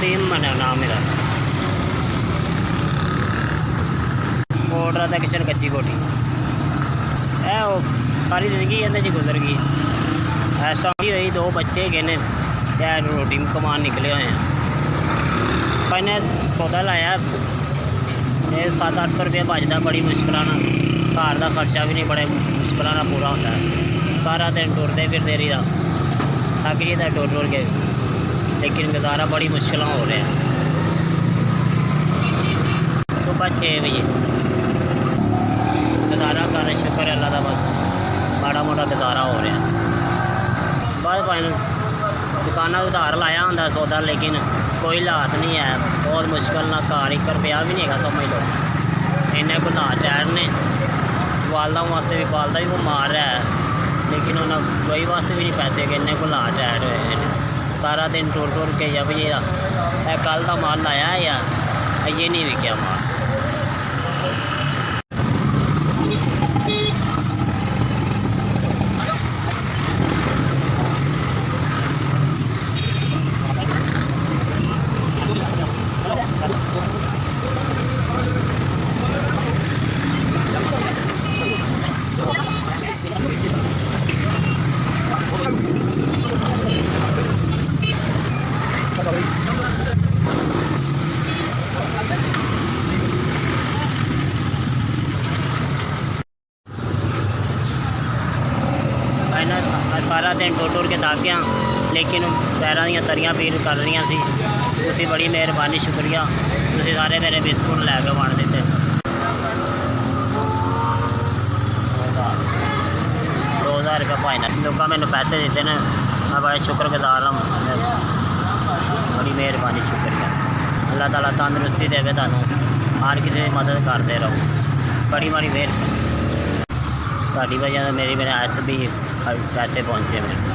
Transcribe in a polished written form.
वसीम मना नाम मेरा। ऑर्डर था किचन कच्ची कोठी है वो सारी जिंदगी कहते जी गुजर गई। ऐसा हुई 2 बच्चे गए ने रोटी कमान निकले हुए हैं। मैंने सौदा लाया 700-800 रुपये बचता बड़ी मुश्किल ना। घर का खर्चा भी नहीं बड़े मुश्किल ना पूरा होता है। सारा दिन टुरते फिरते रही थक जी था टुर के, लेकिन गुजारा बड़ी मुश्किल हो रहा है। सुबह 6 बजे गुजारा कर रहे, शुक्र है अल्लाह का, बस माड़ा मोटा गुजारा हो रहा है। बस भाई दुकाना उधार लाया होंगे सौदा, लेकिन कोई हालात नहीं है, बहुत मुश्किल ना। घर 1 रुपया भी नहीं है समझ लो। इन्ने को हालात टैर ने। वालदा वास्ते भी वालदा भी बीमार है, लेकिन उन्हें कोई वास्ते भी नहीं पैसे कि इन्ने को हालात टैर हुए। सारा दिन टुर के जब ये कल का माल लाया है या ये नहीं विकया माल। सारा दिन टुर के थक गया, लेकिन पैरों दी तरियां पीड़ कर रही सी। तुसी बड़ी मेहरबानी, शुक्रिया। तुसी सारे मेरे बिस्कुट लैके वंड दिते। 2000 रुपये भाई ने लोग मैंने पैसे दिते ने, मैं बड़ा शुक्रगुजार हाँ। बड़ी मेहरबानी, शुक्रिया। अल्लाह ताला तंदरुस्ती देवे तुहानू, हर किसी की मदद करते रहो। बड़ी मेहरबानी, तुहाडी वजह से मेरे ऐस भी पैसे पहुँचे मेरे।